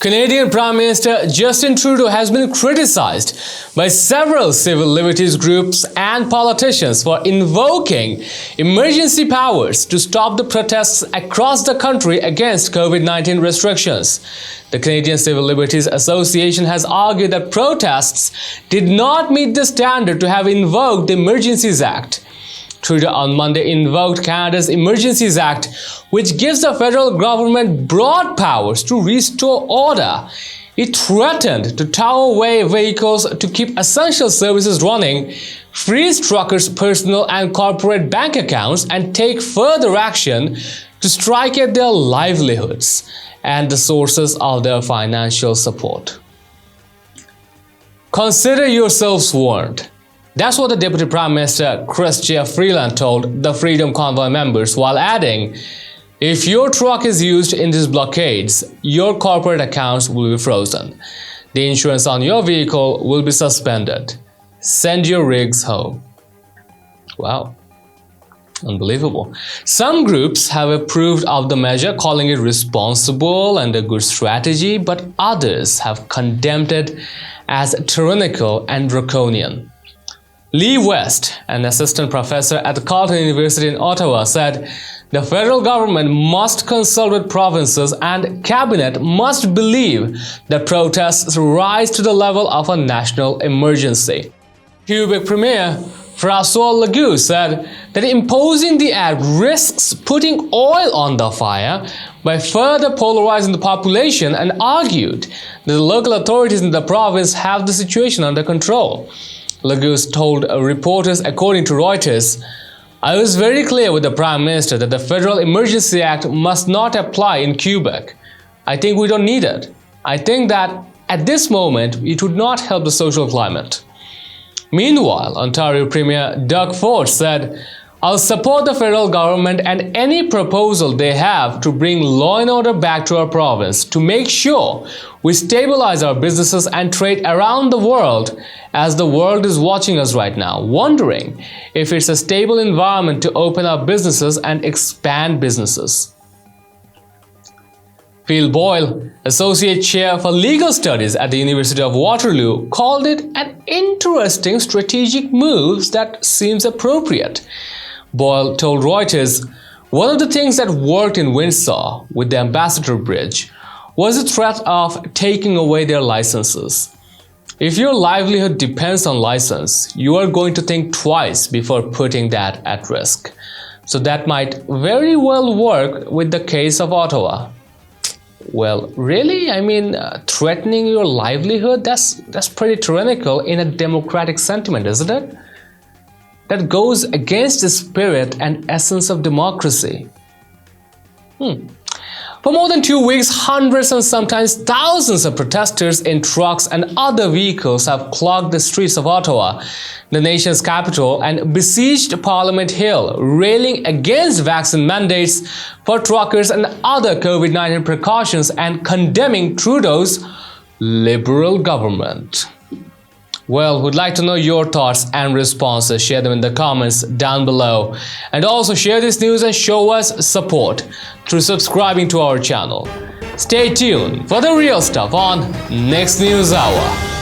Canadian Prime Minister Justin Trudeau has been criticized by several civil liberties groups and politicians for invoking emergency powers to stop the protests across the country against COVID-19 restrictions. The Canadian Civil Liberties Association has argued that protests did not meet the standard to have invoked the Emergencies Act. Trudeau on Monday invoked Canada's Emergencies Act, which gives the federal government broad powers to restore order. It threatened to tow away vehicles to keep essential services running, freeze truckers' personal and corporate bank accounts, and take further action to strike at their livelihoods and the sources of their financial support. Consider yourselves warned. That's what the Deputy Prime Minister Chrystia Freeland told the Freedom Convoy members, while adding, if your truck is used in these blockades, your corporate accounts will be frozen. The insurance on your vehicle will be suspended. Send your rigs home. Wow. Unbelievable. Some groups have approved of the measure, calling it responsible and a good strategy, but others have condemned it as tyrannical and draconian. Lee West, an assistant professor at Carleton University in Ottawa, said the federal government must consult with provinces and cabinet must believe that protests rise to the level of a national emergency. Quebec Premier François Legault said that imposing the act risks putting oil on the fire by further polarizing the population, and argued that the local authorities in the province have the situation under control. Legault told reporters, according to Reuters, I was very clear with the Prime Minister that the Federal Emergency Act must not apply in Quebec. I think we don't need it. I think that at this moment it would not help the social climate. Meanwhile, Ontario Premier Doug Ford said, I'll support the federal government and any proposal they have to bring law and order back to our province to make sure we stabilize our businesses and trade around the world, as the world is watching us right now, wondering if it's a stable environment to open up businesses and expand businesses. Phil Boyle, Associate Chair for Legal Studies at the University of Waterloo, called it an interesting strategic move that seems appropriate. Boyle told Reuters, one of the things that worked in Windsor with the Ambassador Bridge was the threat of taking away their licenses. If your livelihood depends on license, you are going to think twice before putting that at risk. So that might very well work with the case of Ottawa. Well, really? I mean, threatening your livelihood, that's pretty tyrannical in a democratic sentiment, isn't it? That goes against the spirit and essence of democracy. For more than 2 weeks, hundreds and sometimes thousands of protesters in trucks and other vehicles have clogged the streets of Ottawa, the nation's capital, and besieged Parliament Hill, railing against vaccine mandates for truckers and other COVID-19 precautions and condemning Trudeau's Liberal government. Well, we'd like to know your thoughts and responses. Share them in the comments down below. And also share this news and show us support through subscribing to our channel. Stay tuned for the real stuff on Next News Hour.